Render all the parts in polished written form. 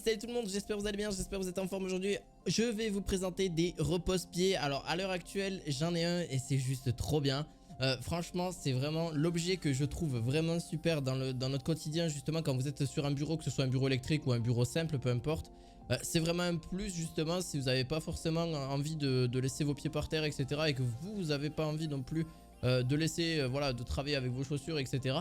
Salut tout le monde, j'espère que vous allez bien, j'espère que vous êtes en forme aujourd'hui. Je vais vous présenter des repose-pieds. Alors à l'heure actuelle j'en ai un et c'est juste trop bien. Franchement c'est vraiment l'objet que je trouve vraiment super dans notre quotidien, justement quand vous êtes sur un bureau, que ce soit un bureau électrique ou un bureau simple, peu importe. C'est vraiment un plus justement si vous n'avez pas forcément envie de laisser vos pieds par terre, etc. Et que vous n'avez pas envie non plus de laisser, voilà, de travailler avec vos chaussures, etc.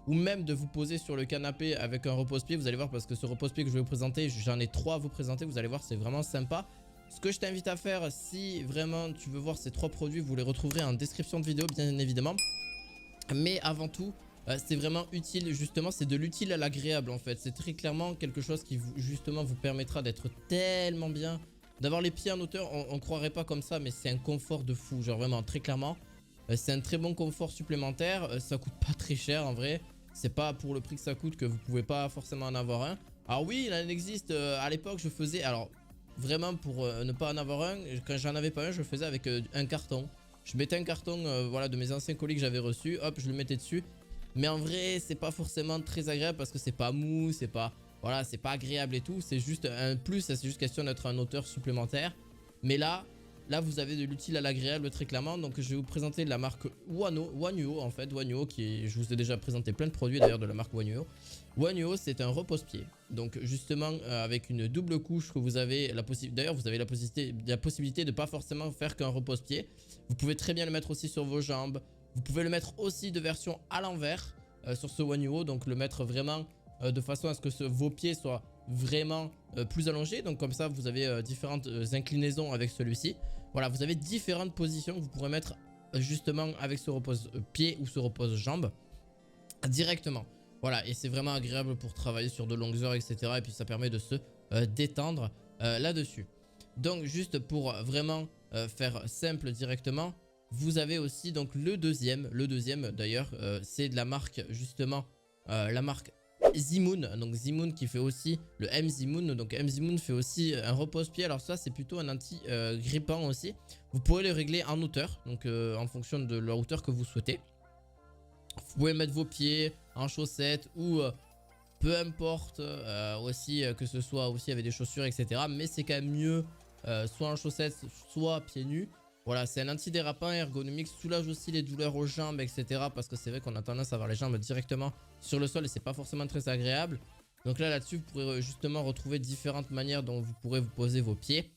Ou même de vous poser sur le canapé avec un repose-pied. Vous allez voir, parce que ce repose-pied que je vais vous présenter, j'en ai 3 à vous présenter, vous allez voir, c'est vraiment sympa. Ce que je t'invite à faire, si vraiment tu veux voir ces 3 produits, vous les retrouverez en description de vidéo bien évidemment. Mais avant tout, c'est vraiment utile, justement, c'est de l'utile à l'agréable en fait. C'est très clairement quelque chose qui justement vous permettra d'être tellement bien, d'avoir les pieds en hauteur. On croirait pas comme ça, mais c'est un confort de fou, genre vraiment très clairement. C'est un très bon confort supplémentaire, ça coûte pas très cher en vrai. C'est pas pour le prix que ça coûte que vous pouvez pas forcément en avoir un. Alors oui, il en existe, à l'époque je faisais, alors vraiment pour ne pas en avoir un, quand j'en avais pas un, je le faisais avec un carton. Je mettais un carton voilà, de mes anciens colis que j'avais reçus, hop, je le mettais dessus. Mais en vrai, c'est pas forcément très agréable parce que c'est pas mou, c'est pas, voilà, c'est pas agréable et tout. C'est juste un plus, c'est juste question d'être un hauteur supplémentaire. Mais là vous avez de l'utile à l'agréable très clairement. Donc je vais vous présenter la marque Wanuo en fait. Wanuo je vous ai déjà présenté plein de produits d'ailleurs de la marque Wanuo. Wanuo c'est un repose-pied. Donc justement avec une double couche que vous avez la possibilité. D'ailleurs vous avez la possibilité de pas forcément faire qu'un repose-pied. Vous pouvez très bien le mettre aussi sur vos jambes. Vous pouvez le mettre aussi de version à l'envers sur ce Wanuo. Donc le mettre vraiment de façon à ce que vos pieds soient vraiment plus allongés. Donc comme ça vous avez différentes inclinaisons avec celui-ci. Voilà, vous avez différentes positions que vous pourrez mettre justement avec ce repose-pied ou ce repose-jambe directement. Voilà, et c'est vraiment agréable pour travailler sur de longues heures, etc. Et puis ça permet de se détendre là-dessus. Donc juste pour vraiment faire simple directement, vous avez aussi donc le deuxième d'ailleurs, c'est de la marque justement, la marque Zimoon. Donc Zimoon qui fait aussi le M-Zimoon. Donc M-Zimoon fait aussi un repose-pied. Alors ça c'est plutôt un anti-grippant aussi. Vous pourrez le régler en hauteur, donc en fonction de la hauteur que vous souhaitez. Vous pouvez mettre vos pieds en chaussettes ou peu importe aussi, que ce soit aussi avec des chaussures, etc. Mais c'est quand même mieux soit en chaussettes soit pieds nus. Voilà, c'est un antidérapant ergonomique, soulage aussi les douleurs aux jambes, etc. Parce que c'est vrai qu'on a tendance à avoir les jambes directement sur le sol et c'est pas forcément très agréable. Donc là-dessus, vous pourrez justement retrouver différentes manières dont vous pourrez vous poser vos pieds.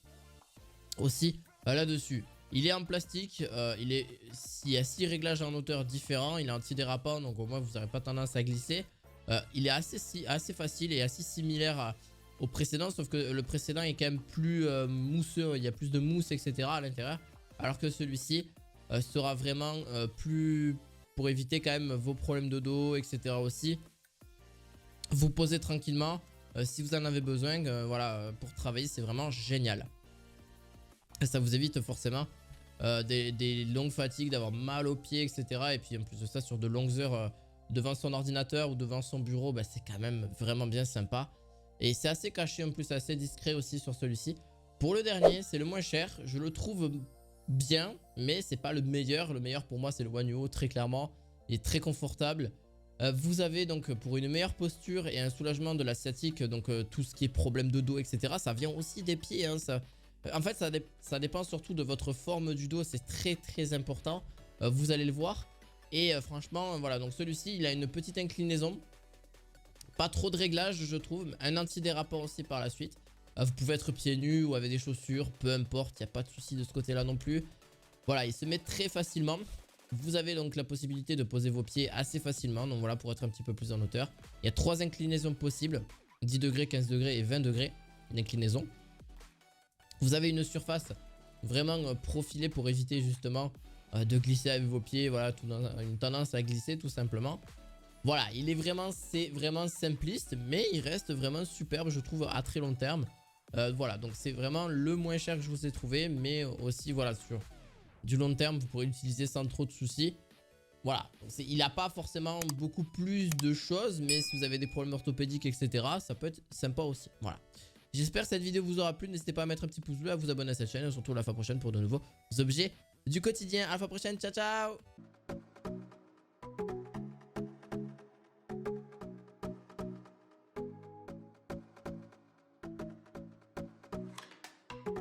Aussi, là-dessus, il est en plastique, il y a 6 réglages en hauteur différents, il est antidérapant, donc au moins vous n'aurez pas tendance à glisser. Il est assez facile et assez similaire au précédent, sauf que le précédent est quand même plus mousseux, il y a plus de mousse, etc. à l'intérieur. Alors que celui-ci sera vraiment plus pour éviter quand même vos problèmes de dos, etc. aussi. Vous posez tranquillement si vous en avez besoin, voilà, pour travailler, c'est vraiment génial. Et ça vous évite forcément des longues fatigues, d'avoir mal aux pieds, etc. Et puis en plus de ça, sur de longues heures devant son ordinateur ou devant son bureau, bah, c'est quand même vraiment bien sympa. Et c'est assez caché en plus, assez discret aussi sur celui-ci. Pour le dernier, c'est le moins cher, je le trouve bien, mais c'est pas le meilleur. Le meilleur pour moi c'est le Wanuo, très clairement. Il est très confortable. Vous avez donc pour une meilleure posture et un soulagement de la sciatique, donc tout ce qui est problème de dos, etc. Ça vient aussi des pieds, hein, en fait ça dépend surtout de votre forme du dos, c'est très important. Vous allez le voir. Et franchement voilà, donc celui-ci il a une petite inclinaison. Pas trop de réglages je trouve, un antidérapant aussi par la suite. Vous pouvez être pieds nus ou avec des chaussures, peu importe, il n'y a pas de souci de ce côté là non plus. Voilà, il se met très facilement. Vous avez donc la possibilité de poser vos pieds assez facilement, donc voilà, pour être un petit peu plus en hauteur. Il y a 3 inclinaisons possibles, 10 degrés, 15 degrés et 20 degrés d'inclinaison. Vous avez une surface vraiment profilée pour éviter justement de glisser avec vos pieds, voilà, une tendance à glisser tout simplement. Voilà, c'est vraiment simpliste, mais il reste vraiment superbe, je trouve, à très long terme. Voilà, donc c'est vraiment le moins cher que je vous ai trouvé, mais aussi, voilà, sur du long terme, vous pourrez l'utiliser sans trop de soucis. Voilà, il n'a pas forcément beaucoup plus de choses, mais si vous avez des problèmes orthopédiques, etc., ça peut être sympa aussi. Voilà. J'espère que cette vidéo vous aura plu, n'hésitez pas à mettre un petit pouce bleu, à vous abonner à cette chaîne, et surtout à la fois prochaine pour de nouveaux objets du quotidien. À la fois prochaine, ciao ciao.